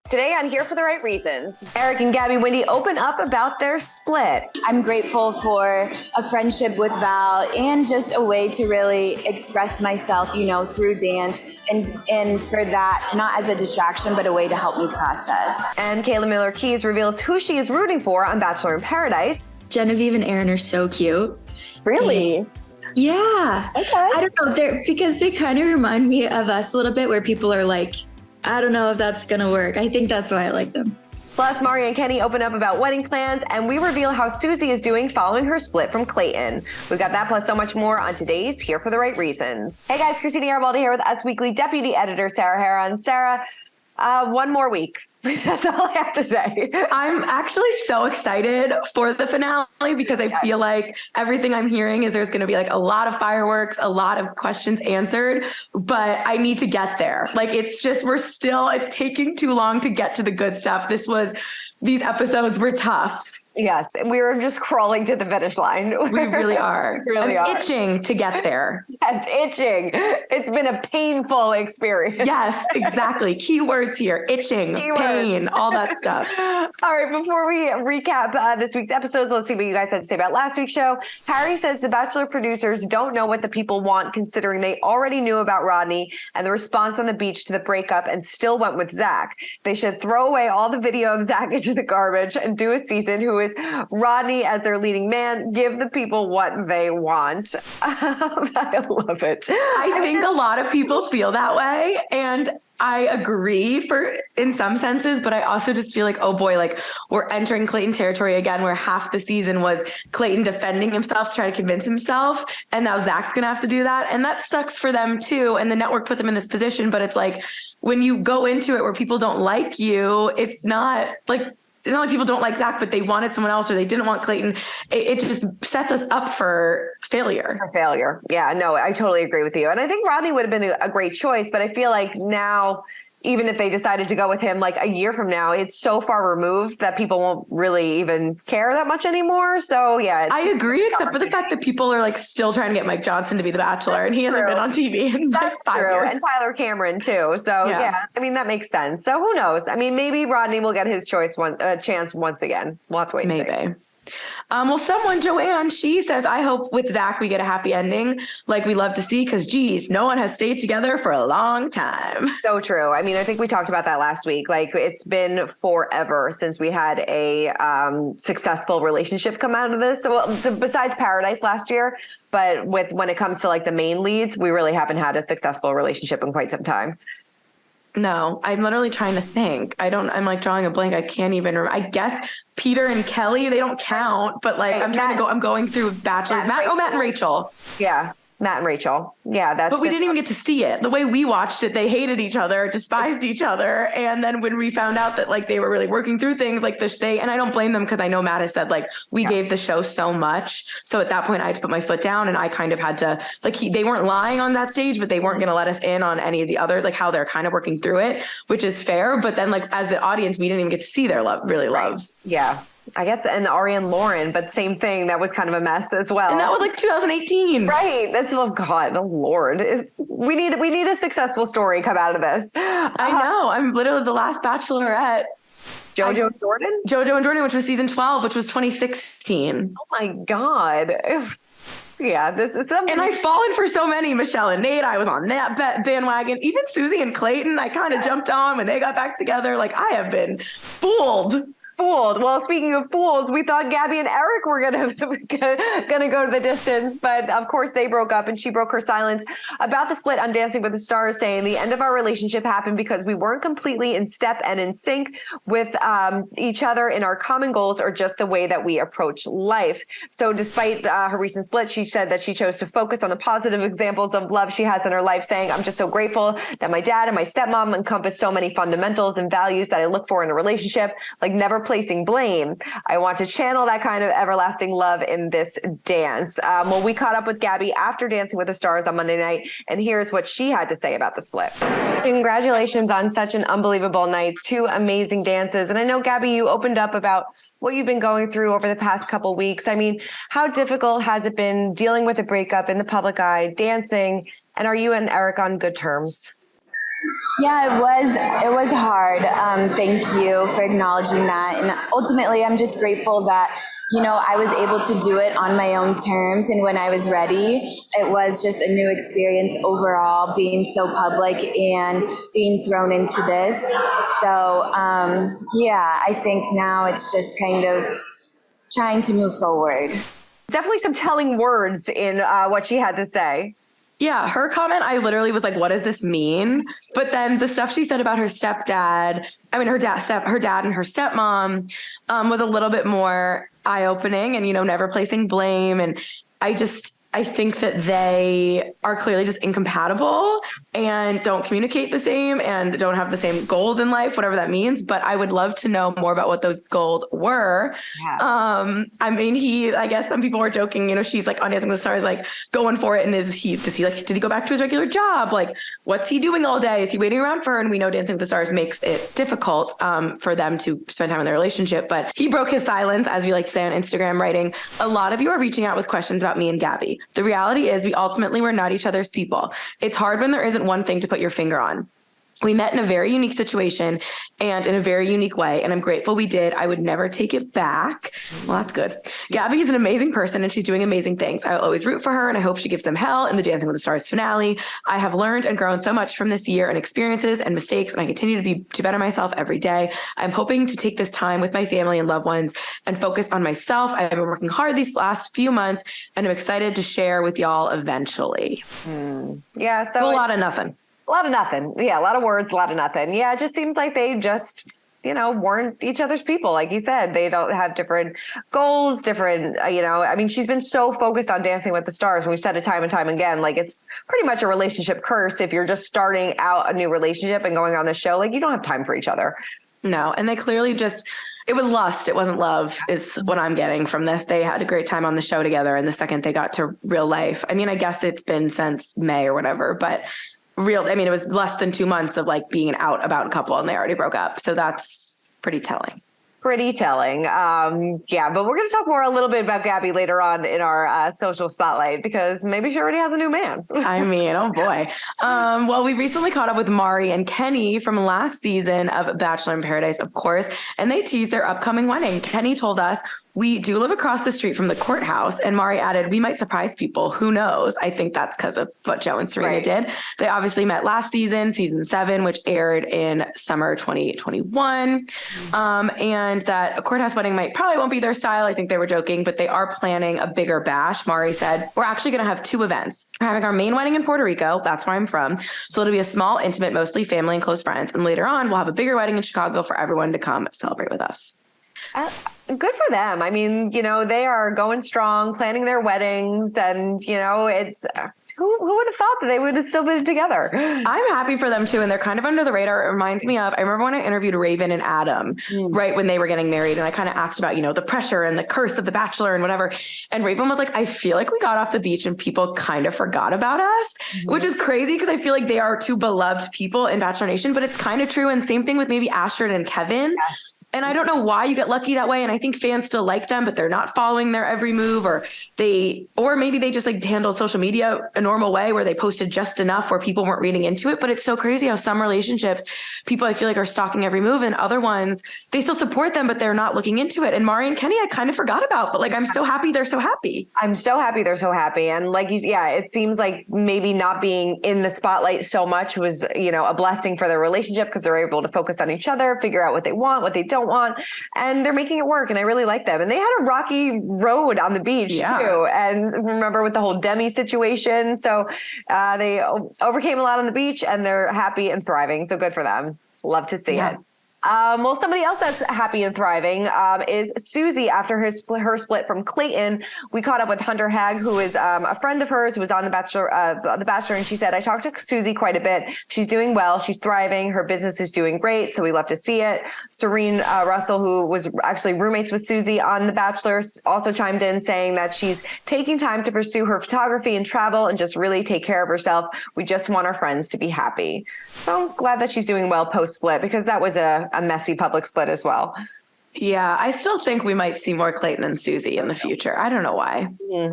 Today on Here for the Right Reasons, Erich and Gabby Wendy open up about their split. I'm grateful for a friendship with Val and just a way to really express myself, through dance and for that, not as a distraction, but a way to help me process. And Kayla Miller-Keys reveals who she is rooting for on Bachelor in Paradise. Genevieve and Aaron are so cute. Really? Yeah. Okay. I don't know, because they kind of remind me of us a little bit, where people are like, I don't know if that's going to work. I think that's why I like them. Plus, Mari and Kenny open up about wedding plans, and we reveal how Susie is doing following her split from Clayton. We've got that plus so much more on today's Here for the Right Reasons. Hey guys, Christina Garibaldi here with Us Weekly Deputy Editor Sarah Heron. Sarah, one more week. That's all I have to say. I'm actually so excited for the finale because I feel like everything I'm hearing is there's going to be like a lot of fireworks, a lot of questions answered, but I need to get there. Like it's taking too long to get to the good stuff. These episodes were tough. Yes, we were just crawling to the finish line. We really are. I'm itching to get there. Yes, itching. It's been a painful experience. Yes, exactly. Key words here. Itching, pain, all that stuff. All right, before we recap this week's episodes, let's see what you guys had to say about last week's show. Harry says the Bachelor producers don't know what the people want, considering they already knew about Rodney and the response on the beach to the breakup and still went with Zach. They should throw away all the video of Zach into the garbage and do a season who is Rodney as their leading man. Give the people what they want. I love it. I think a lot of people feel that way, and I agree in some senses, but I also just feel like, oh boy, like we're entering Clayton territory again, where half the season was Clayton defending himself, trying to convince himself, and now Zach's gonna have to do that, and that sucks for them too. And the network put them in this position, but it's like when you go into it where people don't like you, it's not like people don't like Zach, but they wanted someone else or they didn't want Clayton. It just sets us up for failure. Yeah, no, I totally agree with you. And I think Rodney would have been a great choice, but I feel like now, even if they decided to go with him like a year from now, it's so far removed that people won't really even care that much anymore. So yeah. I agree, except for the fact that people are like still trying to get Mike Johnson to be the Bachelor. That's and he true. Hasn't been on TV in That's like 5 true. years. And Tyler Cameron too. So yeah, I mean, that makes sense. So who knows? I mean, maybe Rodney will get his chance once again. We'll have to wait and maybe. See. Well, Joanne, she says, I hope with Zach we get a happy ending like we love to see, because geez, no one has stayed together for a long time. So true. I mean, I think we talked about that last week. Like it's been forever since we had a successful relationship come out of this. Well, besides Paradise last year, but when it comes to like the main leads, we really haven't had a successful relationship in quite some time. No, I'm literally trying to think. I'm like drawing a blank. I can't even remember. I guess Peter and Kelly, they don't count, but like I'm going through Bachelor. Matt and Rachel. Yeah. Matt and Rachel. Yeah, but we didn't even get to see it. The way we watched it, they hated each other, despised each other. And then when we found out that like they were really working through things like this, and I don't blame them because I know Matt has said like we gave the show so much. So at that point I had to put my foot down and I kind of had to they weren't lying on that stage, but they weren't going to let us in on any of the other, like how they're kind of working through it, which is fair. But then like as the audience, we didn't even get to see their love. Yeah. I guess, and Ari and Lauren, but same thing. That was kind of a mess as well. And that was like 2018. Right. That's, oh God, oh Lord. We need a successful story come out of this. I know. I'm literally the last Bachelorette. JoJo and Jordan, which was season 12, which was 2016. Oh my God. Yeah, this is something. And I've fallen for so many. Michelle and Nate, I was on that bandwagon. Even Susie and Clayton, I kind of jumped on when they got back together. Like I have been fooled. Well, speaking of fools, we thought Gabby and Erich were gonna go to the distance, but of course they broke up, and she broke her silence about the split on Dancing with the Stars, saying the end of our relationship happened because we weren't completely in step and in sync with each other in our common goals or just the way that we approach life. So despite her recent split, she said that she chose to focus on the positive examples of love she has in her life, saying, I'm just so grateful that my dad and my stepmom encompass so many fundamentals and values that I look for in a relationship, like never placing blame. I want to channel that kind of everlasting love in this dance. Well, we caught up with Gabby after Dancing with the Stars on Monday night, and here's what she had to say about the split. Congratulations on such an unbelievable night. 2 amazing dances. And I know, Gabby, you opened up about what you've been going through over the past couple weeks. I mean, how difficult has it been dealing with a breakup in the public eye, dancing, and are you and Erich on good terms? Yeah, it was hard. Thank you for acknowledging that. And ultimately, I'm just grateful that, I was able to do it on my own terms. And when I was ready, it was just a new experience overall, being so public and being thrown into this. So, I think now it's just kind of trying to move forward. Definitely some telling words in what she had to say. Yeah, her comment, I literally was like, what does this mean? But then the stuff she said about her stepdad, her dad and her stepmom was a little bit more eye-opening and, never placing blame. And I think that they are clearly just incompatible and don't communicate the same and don't have the same goals in life, whatever that means. But I would love to know more about what those goals were. Yeah. I guess some people were joking, she's like on Dancing with the Stars, like going for it. And did he go back to his regular job? Like, what's he doing all day? Is he waiting around for her? And we know Dancing with the Stars makes it difficult for them to spend time in their relationship. But he broke his silence, as we like to say on Instagram, writing, "A lot of you are reaching out with questions about me and Gabby. The reality is we ultimately were not each other's people. It's hard when there isn't one thing to put your finger on. We met in a very unique situation and in a very unique way, and I'm grateful we did. I would never take it back." Well, that's good. Gabby is an amazing person and she's doing amazing things. I will always root for her and I hope she gives them hell in the Dancing with the Stars finale. I have learned and grown so much from this year and experiences and mistakes, and I continue to better myself every day. I'm hoping to take this time with my family and loved ones and focus on myself. I've been working hard these last few months and I'm excited to share with y'all eventually. Yeah. So a lot of nothing. A lot of nothing. Yeah, a lot of words, a lot of nothing. Yeah, it just seems like they just, weren't each other's people. Like you said, they don't have different goals, different, she's been so focused on Dancing with the Stars. And we've said it time and time again, like it's pretty much a relationship curse. If you're just starting out a new relationship and going on the show, like you don't have time for each other. No. And they clearly it was lust. It wasn't love is what I'm getting from this. They had a great time on the show together. And the second they got to real life, I guess it's been since May or whatever, but it was less than 2 months of like being an out about couple and they already broke up. So that's pretty telling. Pretty telling. But we're going to talk more a little bit about Gabby later on in our social spotlight because maybe she already has a new man. Oh boy. Well, we recently caught up with Mari and Kenny from last season of Bachelor in Paradise, of course, and they teased their upcoming wedding. Kenny told us, "We do live across the street from the courthouse." And Mari added, "We might surprise people. Who knows?" I think that's because of what Joe and Serena did. They obviously met last season, season 7, which aired in summer 2021. And that a courthouse wedding probably won't be their style. I think they were joking, but they are planning a bigger bash. Mari said, "We're actually going to have 2 events. We're having our main wedding in Puerto Rico. That's where I'm from. So it'll be a small, intimate, mostly family and close friends. And later on, we'll have a bigger wedding in Chicago for everyone to come celebrate with us." Good for them. They are going strong, planning their weddings, and it's who would have thought that they would have still been together? I'm happy for them too, and they're kind of under the radar. It reminds me of, I remember when I interviewed Raven and Adam, right when they were getting married, and I kind of asked about, the pressure and the curse of the Bachelor and whatever. And Raven was like, "I feel like we got off the beach and people kind of forgot about us," which is crazy because I feel like they are 2 beloved people in Bachelor Nation, but it's kind of true. And same thing with maybe Astrid and Kevin. Yes. And I don't know why you get lucky that way. And I think fans still like them, but they're not following their every move, or maybe they just like handled social media a normal way where they posted just enough where people weren't reading into it. But it's so crazy how some relationships, people I feel like are stalking every move, and other ones, they still support them, but they're not looking into it. And Mari and Kenny, I kind of forgot about, but like, I'm so happy they're so happy. I'm so happy they're so happy. And like it seems like maybe not being in the spotlight so much was, a blessing for their relationship because they're able to focus on each other, figure out what they want, what they don't want, and they're making it work. And I really like them. And they had a rocky road on the beach too. And remember with the whole Demi situation. So they overcame a lot on the beach and they're happy and thriving. So good for them. Love to see it. Well, somebody else that's happy and thriving is Susie after her split from Clayton. We caught up with Hunter Hag, who is a friend of hers who was on The Bachelor, and she said, "I talked to Susie quite a bit. She's doing well. She's thriving. Her business is doing great. So we love to see it." Serena Russell, who was actually roommates with Susie on The Bachelor, also chimed in saying that she's taking time to pursue her photography and travel and just really take care of herself. We just want our friends to be happy. So I'm glad that she's doing well post-split because that was a messy public split as well. Yeah, I still think we might see more Clayton and Susie in the future. I don't know why.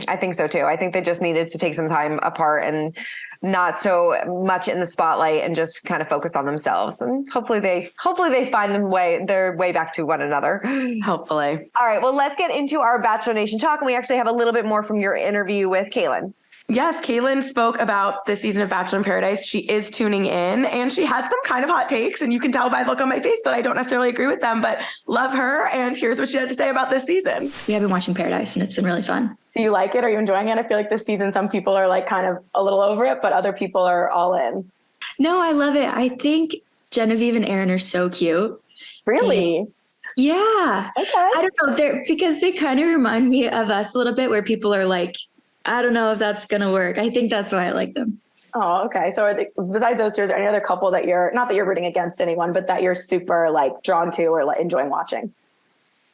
I think so too. I think they just needed to take some time apart and not so much in the spotlight and just kind of focus on themselves. And hopefully they find their way back to one another. Hopefully. All right. Well, let's get into our Bachelor Nation talk. And we actually have a little bit more from your interview with Kaylin. Yes, Kaylin spoke about this season of Bachelor in Paradise. She is tuning in and she had some kind of hot takes, and you can tell by the look on my face that I don't necessarily agree with them, but love her. And here's what she had to say about this season. We have been watching Paradise and it's been really fun. Do you like it? Are you enjoying it? I feel like this season, some people are like kind of a little over it, but other people are all in. No, I love it. I think Genevieve and Aaron are so cute. Really? Yeah. Okay. I don't know. Because they kind of remind me of us a little bit, where people are like, I don't know if that's going to work. I think that's why I like them. Oh, okay. So besides those two, is there any other couple that not that you're rooting against anyone, but that you're super like drawn to or like enjoying watching?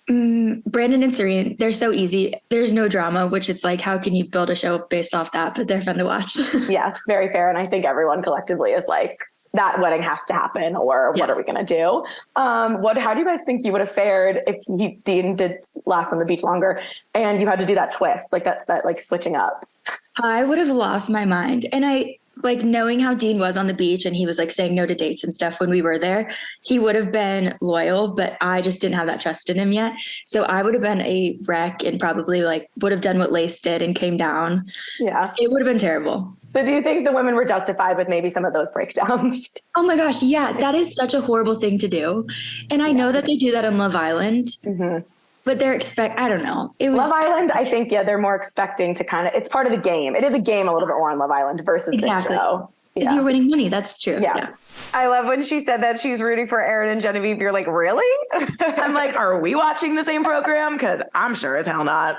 Brandon and Serena, they're so easy. There's no drama, which it's like, how can you build a show based off that? But they're fun to watch. Yes, very fair. And I think everyone collectively is like, that wedding has to happen, or what are we going to do? How do you guys think you would have fared if Dean did last on the beach longer and you had to do that twist? Like that like switching up. I would have lost my mind. And I like knowing how Dean was on the beach and he was like saying no to dates and stuff when we were there, he would have been loyal, but I just didn't have that trust in him yet. So I would have been a wreck and probably like would have done what Lace did and came down. Yeah. It would have been terrible. So do you think the women were justified with maybe some of those breakdowns? Oh my gosh. Yeah. That is such a horrible thing to do. And I know that they do that on Love Island, but I don't know. It was Love Island. I think, they're more expecting to it's part of the game. It is a game a little bit more on Love Island versus this show. Because you're winning money. That's true. Yeah. I love when she said that she's rooting for Aaron and Genevieve. You're like, really? I'm like, are we watching the same program? Because I'm sure as hell not.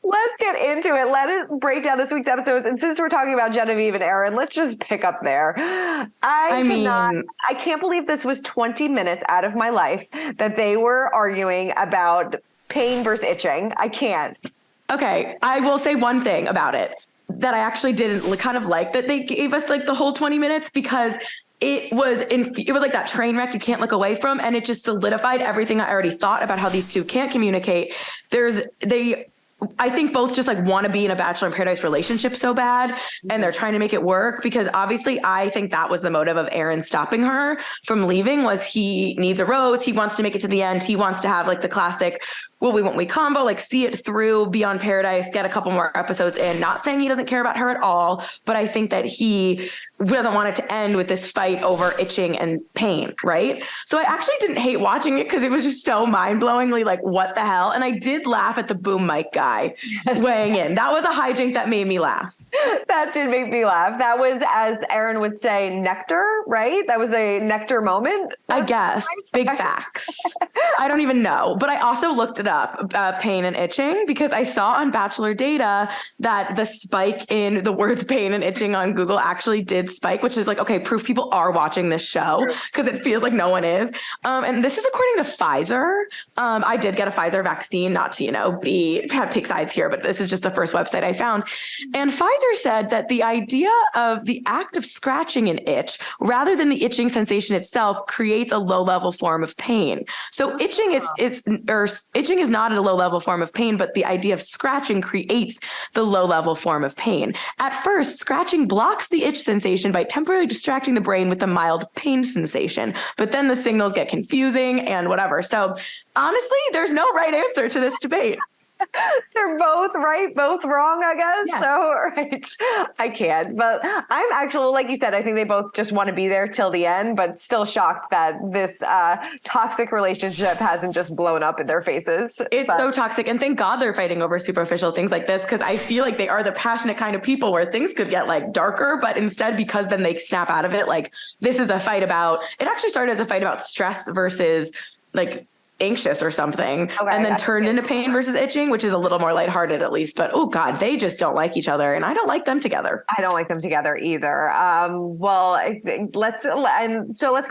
Let's get into it. Let us break down this week's episodes. And since we're talking about Genevieve and Aaron, let's just pick up there. I can't believe this was 20 minutes out of my life that they were arguing about pain versus itching. I can't. Okay. I will say one thing about it that I actually didn't kind of like that they gave us like the whole 20 minutes, because it was like that train wreck you can't look away from. And it just solidified everything I already thought about how these two can't communicate. I think both just like want to be in a Bachelor in Paradise relationship so bad, and they're trying to make it work, because obviously I think that was the motive of Aaron stopping her from leaving, was he needs a rose. He wants to make it to the end. He wants to have like the classic, well, we won't we combo, like see it through, be on Paradise, get a couple more episodes in. Not saying he doesn't care about her at all, but I think that he doesn't want it to end with this fight over itching and pain, right? So I actually didn't hate watching it because it was just so mind-blowingly like, what the hell? And I did laugh at the boom mic guy weighing in. That was a hijink that made me laugh. That did make me laugh. That was, as Aaron would say, nectar, right? That was a nectar moment. I guess. Big facts. I don't even know. But I also looked it up, pain and itching, because I saw on Bachelor data that the spike in the words pain and itching on Google actually did spike, which is like, okay, proof people are watching this show, because it feels like no one is. And this is according to Pfizer. I did get a Pfizer vaccine, not to, take sides here, but this is just the first website I found. And Pfizer said that the idea of the act of scratching an itch rather than the itching sensation itself creates a low-level form of pain. So itching is not a low-level form of pain, but the idea of scratching creates the low-level form of pain. At first, scratching blocks the itch sensation by temporarily distracting the brain with a mild pain sensation, but then the signals get confusing and whatever. So honestly, there's no right answer to this debate. They're both right, both wrong, I guess. Yes. So, right. I can't. But I'm actually, like you said, I think they both just want to be there till the end, but still shocked that this toxic relationship hasn't just blown up in their faces. It's so toxic. And thank God they're fighting over superficial things like this, because I feel like they are the passionate kind of people where things could get like darker, but instead, because then they snap out of it, like this is a fight about, it actually started as a fight about stress versus like anxious or something, and then turned into pain versus itching, which is a little more lighthearted at least. But oh God, they just don't like each other, and I don't like them together. I don't like them together either. Well, I think let's go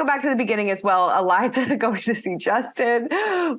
back to the beginning as well. Eliza going to see Justin,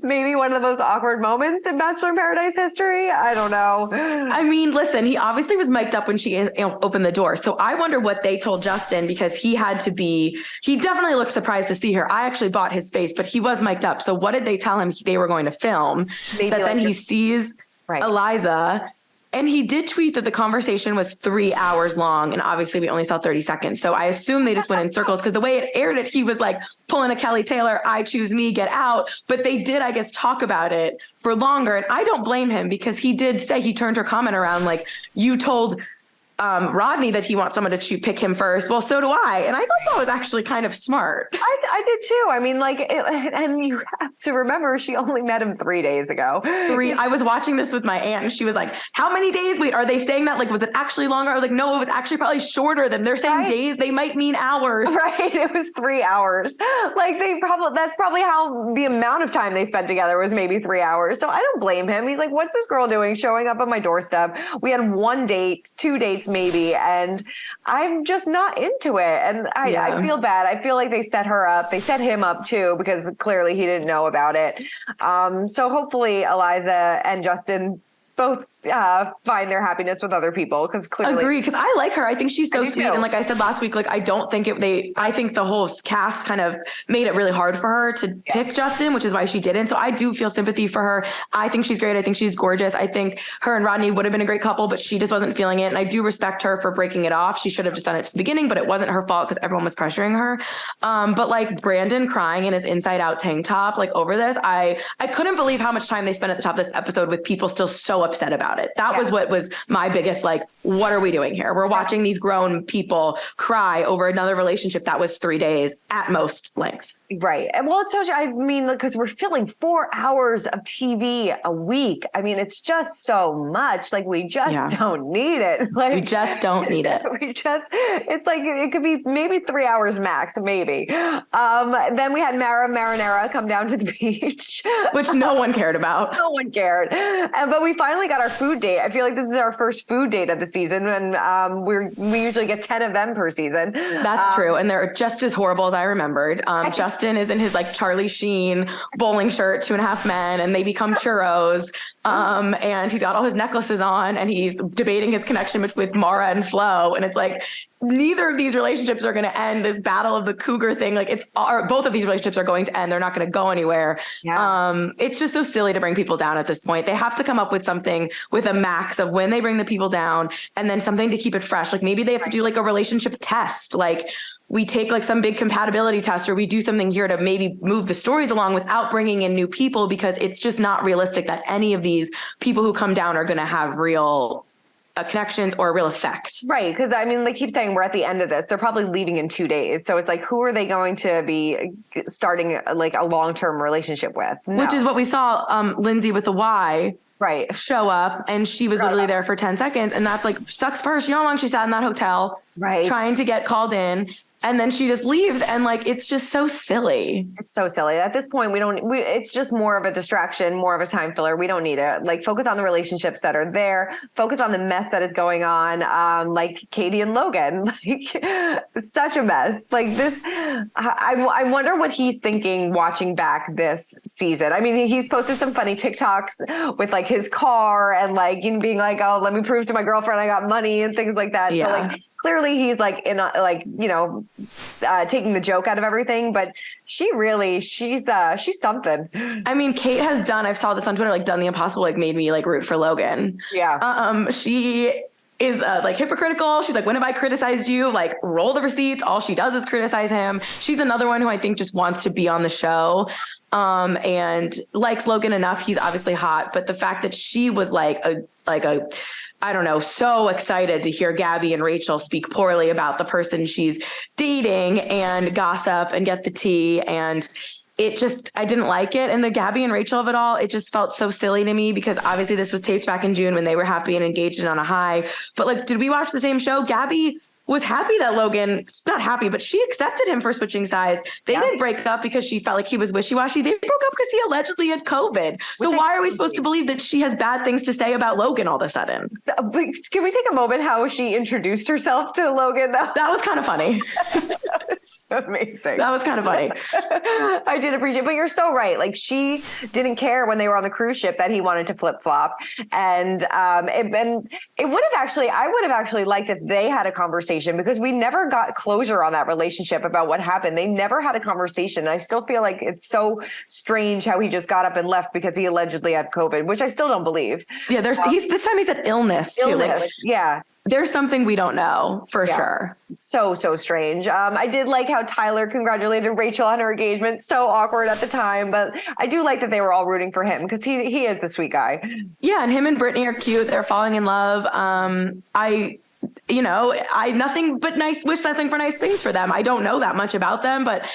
maybe one of the most awkward moments in Bachelor in Paradise history. I don't know. I mean, listen, he obviously was mic'd up when she opened the door, so I wonder what they told Justin, because he definitely looked surprised to see her. I actually bought his face, but he was mic'd up. So what did they they tell him they were going to film, Maybe that like then he this- sees Right. Eliza. And he did tweet that the conversation was 3 hours long. And obviously we only saw 30 seconds. So I assume they just went in circles because the way it aired it, he was like pulling a Kelly Taylor, I choose me, get out. But they did, I guess, talk about it for longer. And I don't blame him because he did say, he turned her comment around like, you told Rodney that he wants someone to pick him first. Well, so do I. And I thought that was actually kind of smart. I did too. I mean, like, and you have to remember, she only met him 3 days ago. I was watching this with my aunt and she was like, how many days? Wait, are they saying that? Like, was it actually longer? I was like, no, it was actually probably shorter than they're saying days. They might mean hours. Right. It was 3 hours. Like that's probably how the amount of time they spent together was maybe 3 hours. So I don't blame him. He's like, what's this girl doing showing up on my doorstep? We had 1 date, 2 dates maybe, and I'm just not into it. And I feel bad. I feel like they set her up. They set him up too, because clearly he didn't know about it. So hopefully Eliza and Justin both find their happiness with other people, because clearly Agreed, because I like her. I think she's so sweet. too. And like I said last week, like I don't think I think the whole cast kind of made it really hard for her to pick Justin, which is why she didn't. So I do feel sympathy for her. I think she's great. I think she's gorgeous. I think her and Rodney would have been a great couple, but she just wasn't feeling it. And I do respect her for breaking it off. She should have just done it to the beginning, but it wasn't her fault because everyone was pressuring her. But like Brandon crying in his inside out tank top, like over this, I couldn't believe how much time they spent at the top of this episode with people still so upset about it. That was what was my biggest, like, what are we doing here? We're watching these grown people cry over another relationship that was 3 days at most length. Right. And well, it tells you, I mean, because we're filling 4 hours of TV a week. I mean, it's just so much. Like, we just don't need it. Like, We just don't need it. It's like, it could be maybe 3 hours max, maybe. Then we had Marinara come down to the beach. Which no one cared about. No one cared. But we finally got our food date. I feel like this is our first food date of the season. And we usually get 10 of them per season. That's true. And they're just as horrible as I remembered. Justin is in his like Charlie Sheen bowling shirt, 2.5 Men, and they become churros. And he's got all his necklaces on and he's debating his connection with Mara and Flo. And it's like, neither of these relationships are going to end. This battle of the cougar thing, like both of these relationships are going to end. They're not going to go anywhere. Yeah. It's just so silly to bring people down at this point. They have to come up with something with a max of when they bring the people down and then something to keep it fresh. Like maybe they have to do like a relationship test. Like we take like some big compatibility test or we do something here to maybe move the stories along without bringing in new people, because it's just not realistic that any of these people who come down are going to have real connections or a real effect. Right. Because I mean, they keep saying we're at the end of this. They're probably leaving in 2 days. So it's like, who are they going to be starting like a long-term relationship with? No. Which is what we saw Lindsay with the Y show up, and she was literally there for 10 seconds. And that's like, sucks for her. You know how long she sat in that hotel trying to get called in. And then she just leaves, and like it's just so silly. It's so silly. At this point, it's just more of a distraction, more of a time filler. We don't need it. Like, focus on the relationships that are there. Focus on the mess that is going on. Like Kody and Logan. Like, it's such a mess. Like this, I wonder what he's thinking watching back this season. I mean, he's posted some funny TikToks with like his car and like being like, "Oh, let me prove to my girlfriend I got money" and things like that. Yeah. So like, clearly he's like taking the joke out of everything, but she's something. I mean, Kate has done, I saw this on Twitter, like done the impossible, like made me like root for Logan. Yeah. She is like hypocritical. She's like, when have I criticized you? Like, roll the receipts. All she does is criticize him. She's another one who I think just wants to be on the show. And likes Logan enough. He's obviously hot, but the fact that she was like I don't know, so excited to hear Gabby and Rachel speak poorly about the person she's dating and gossip and get the tea. And I didn't like it. And the Gabby and Rachel of it all, it just felt so silly to me, because obviously this was taped back in June when they were happy and engaged and on a high. But like, did we watch the same show? Gabby was happy that Logan, not happy, but she accepted him for switching sides. They didn't break up because she felt like he was wishy-washy. They broke up because he allegedly had COVID. So why are we supposed to believe that she has bad things to say about Logan all of a sudden? Can we take a moment how she introduced herself to Logan? That was kind of funny. That was so amazing. That was kind of funny. I did appreciate it, but you're so right. Like, she didn't care when they were on the cruise ship that he wanted to flip-flop. And I would have actually liked if they had a conversation conversation because we never got closure on that relationship about what happened. They never had a conversation. I still feel like it's so strange how he just got up and left because he allegedly had COVID, which I still don't believe. Yeah, this time he said illness too. Like, yeah. There's something we don't know for sure. So strange. I did like how Tyler congratulated Rachel on her engagement. So awkward at the time, but I do like that they were all rooting for him because he is the sweet guy. Yeah, and him and Brittany are cute. They're falling in love. I nothing but wish nothing but nice things for them. I don't know that much about them, but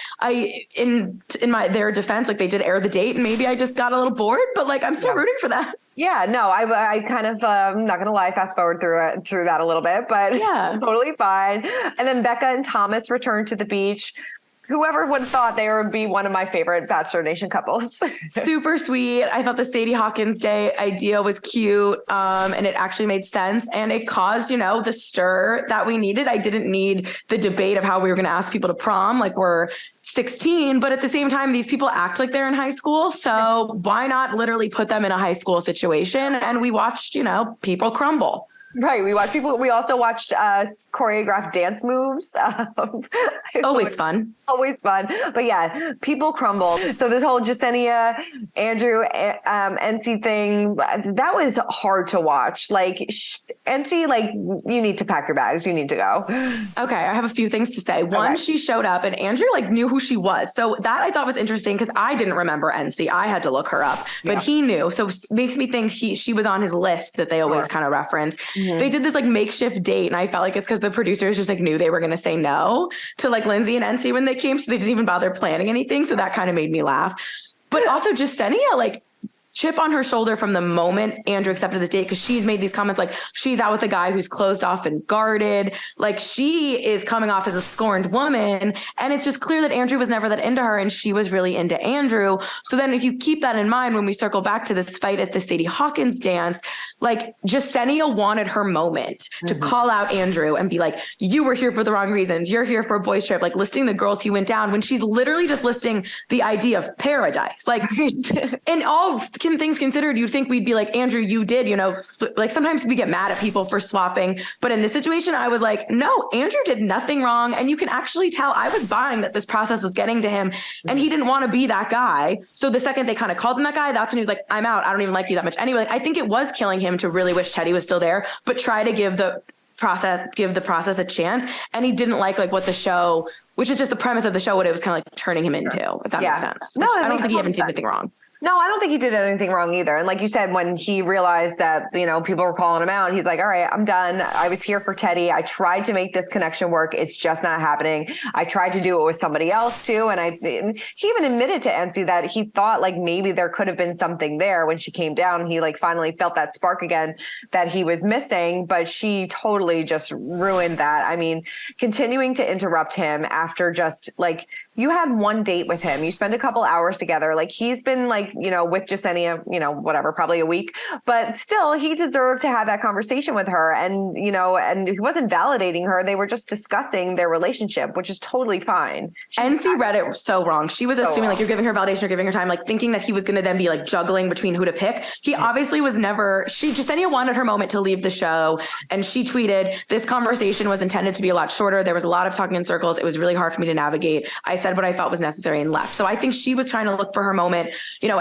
in their defense, like they did air the date and maybe I just got a little bored, but like I'm still rooting for them. Yeah, no, I kind of, I'm not going to lie, fast forward through that a little bit, but yeah, totally fine. And then Becca and Thomas returned to the beach. Whoever would have thought they would be one of my favorite Bachelor Nation couples. Super sweet. I thought the Sadie Hawkins Day idea was cute, and it actually made sense. And it caused, the stir that we needed. I didn't need the debate of how we were going to ask people to prom like we're 16. But at the same time, these people act like they're in high school. So why not literally put them in a high school situation? And we watched, people crumble. Right. We watched people. We also watched choreographed dance moves. Always fun. Always fun. But yeah, people crumbled. So this whole Jasenia, Andrew, NC thing, that was hard to watch. Like NC, like you need to pack your bags. You need to go. Okay. I have a few things to say. One, she showed up and Andrew like knew who she was. So that I thought was interesting because I didn't remember NC. I had to look her up, but he knew. So makes me think she was on his list that they always kind of reference. Mm-hmm. They did this like makeshift date. And I felt like it's because the producers just like knew they were going to say no to like Lindsay and NC when they came. So they didn't even bother planning anything. So that kind of made me laugh. But also Jasenia, like chip on her shoulder from the moment Andrew accepted this date because she's made these comments like she's out with a guy who's closed off and guarded. Like she is coming off as a scorned woman. And it's just clear that Andrew was never that into her and she was really into Andrew. So then if you keep that in mind, when we circle back to this fight at the Sadie Hawkins dance, like Jasenia wanted her moment to call out Andrew and be like, you were here for the wrong reasons. You're here for a boys trip, like listing the girls he went down when she's literally just listing the idea of paradise. Like in all things considered, you'd think we'd be like, Andrew, you did, like sometimes we get mad at people for swapping. But in this situation, I was like, no, Andrew did nothing wrong. And you can actually tell I was buying that this process was getting to him and he didn't want to be that guy. So the second they kind of called him that guy, that's when he was like, I'm out. I don't even like you that much. Anyway, I think it was killing him to really wish Teddy was still there, but try to give the process a chance. And he didn't like what the show, which is just the premise of the show, what it was kind of like turning him into, if that makes sense. No, I don't think he even did anything wrong. No, I don't think he did anything wrong either. And like you said, when he realized that, people were calling him out, he's like, all right, I'm done. I was here for Teddy. I tried to make this connection work. It's just not happening. I tried to do it with somebody else too. And he even admitted to NC that he thought like maybe there could have been something there when she came down. He like finally felt that spark again that he was missing, but she totally just ruined that. I mean, continuing to interrupt him after just like, you had one date with him. You spent a couple hours together. Like he's been like, with Jasenia, whatever, probably a week, but still he deserved to have that conversation with her. And, and he wasn't validating her. They were just discussing their relationship, which is totally fine. NC read it so wrong. She was assuming like you're giving her validation, you're giving her time, like thinking that he was going to then be like juggling between who to pick. He obviously was never, Jasenia wanted her moment to leave the show. And she tweeted, this conversation was intended to be a lot shorter. There was a lot of talking in circles. It was really hard for me to navigate. I said what I felt was necessary and left. So I think she was trying to look for her moment.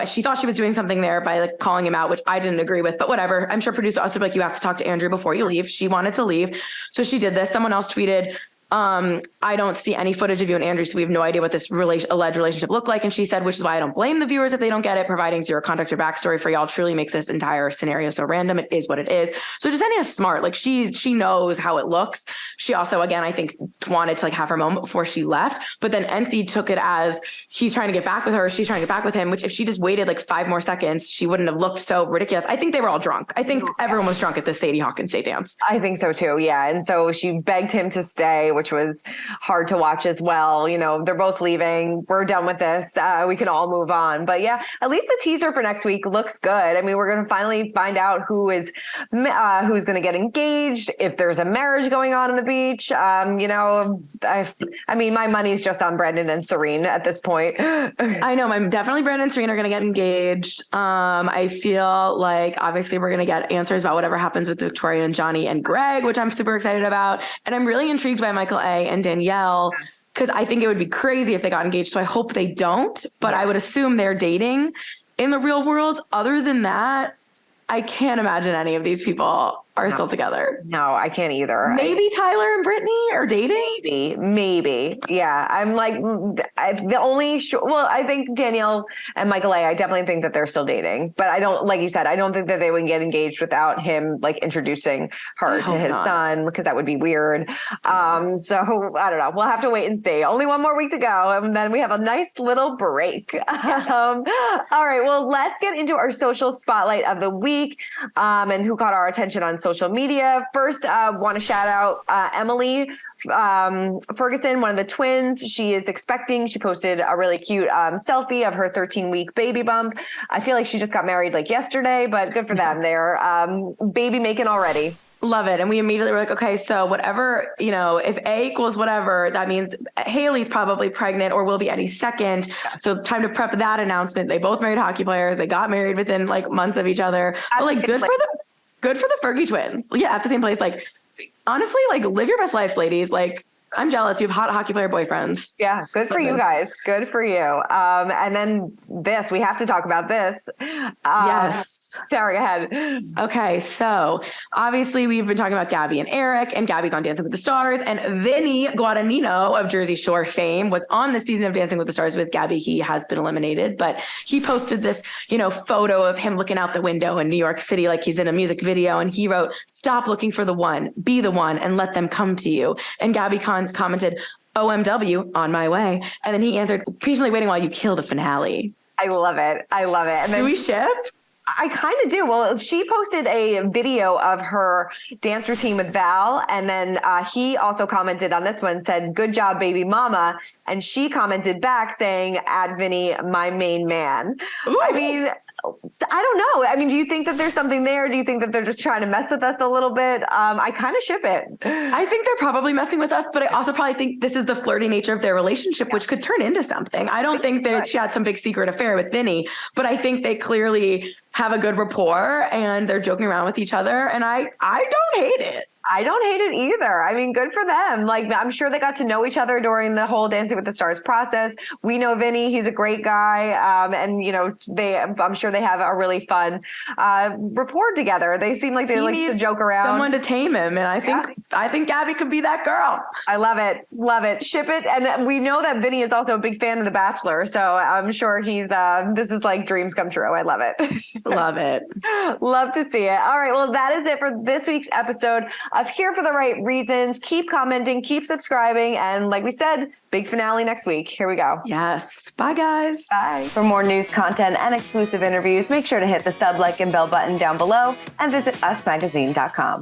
She thought she was doing something there by like calling him out, which I didn't agree with, but whatever. I'm sure producer also like, you have to talk to Andrew before you leave. She wanted to leave. So she did this. Someone else tweeted, I don't see any footage of you and Andrew, so we have no idea what this alleged relationship looked like. And she said, which is why I don't blame the viewers if they don't get it. Providing zero context or backstory for y'all truly makes this entire scenario so random. It is what it is. So Jasenia is smart. Like she knows how it looks. She also, again, I think wanted to like have her moment before she left. But then NC took it as he's trying to get back with her. She's trying to get back with him, which if she just waited like 5 more seconds, she wouldn't have looked so ridiculous. I think they were all drunk. I think everyone was drunk at the Sadie Hawkins Day dance. I think so too. Yeah. And so she begged him to stay, which was hard to watch as well. You know, they're both leaving. We're done with this. We can all move on. But yeah, at least the teaser for next week looks good. I mean, we're going to finally find out who's going to get engaged, if there's a marriage going on the beach. You know, I mean, my money's just on Brendan and Serena at this point. I know, definitely Brendan and Serena are going to get engaged. I feel like obviously we're going to get answers about whatever happens with Victoria and Johnny and Greg, which I'm super excited about. And I'm really intrigued by Michael A. and Danielle, because I think it would be crazy if they got engaged. So I hope they don't, but I would assume they're dating in the real world. Other than that, I can't imagine any of these people are still together. No, I can't either. Maybe Tyler and Brittany are dating. Maybe. Yeah. I'm like, I think Danielle and Michael A., I definitely think that they're still dating, but I don't, like you said, I don't think that they would get engaged without him like introducing her to his son, because that would be weird. So I don't know. We'll have to wait and see. Only one more week to go. And then we have a nice little break. Yes. All right. Well, let's get into our social spotlight of the week, and who caught our attention on social media. First, want to shout out Emily Ferguson, one of the twins. She is expecting. She posted a really cute selfie of her 13-week baby bump. I feel like she just got married like yesterday, but good for them. They're baby making already. Love it. And we immediately were like, okay, so whatever, you know, if A equals whatever, that means Haley's probably pregnant or will be any second. So time to prep that announcement. They both married hockey players. They got married within like months of each other. But like good for the Fergie twins. Yeah, at the same place. Like honestly, like live your best lives, ladies. Like I'm jealous. You have hot hockey player boyfriends. Yeah, good for you guys. Good for you. And then we have to talk about this. Yes. Sarah, go ahead. Okay, so obviously we've been talking about Gabby and Erich, and Gabby's on Dancing with the Stars, and Vinny Guadagnino of Jersey Shore fame was on the season of Dancing with the Stars with Gabby. He has been eliminated, but he posted this, you know, photo of him looking out the window in New York City like he's in a music video, and he wrote, "Stop looking for the one, be the one, and let them come to you." And Gabby commented, "OMW, on my way." And then he answered, "Patiently waiting while you kill the finale." I love it. And then do we ship? I kind of do. Well, she posted a video of her dance routine with Val. And then he also commented on this one, said, "Good job, baby mama." And she commented back saying, "Add Vinny, my main man." Ooh. I mean, I don't know. I mean, do you think that there's something there? Do you think that they're just trying to mess with us a little bit? I kind of ship it. I think they're probably messing with us, but I also probably think this is the flirty nature of their relationship, which could turn into something. I don't think that she had some big secret affair with Vinny, but I think they clearly have a good rapport and they're joking around with each other. And I don't hate it. I don't hate it either. I mean, good for them. Like, I'm sure they got to know each other during the whole Dancing with the Stars process. We know Vinny; he's a great guy, and you know, I'm sure they have a really fun rapport together. They seem like they like to joke around. Someone to tame him, and I think Gabby could be that girl. I love it, ship it. And we know that Vinny is also a big fan of The Bachelor, so I'm sure he's. This is like dreams come true. I love it. Love it. Love to see it. All right, well, that is it for this week's episode of Here for the Right Reasons. Keep commenting, keep subscribing, and like we said, big finale next week. Here we go. Yes. Bye, guys. Bye. For more news, content, and exclusive interviews, make sure to hit the sub, like, and bell button down below and visit usmagazine.com.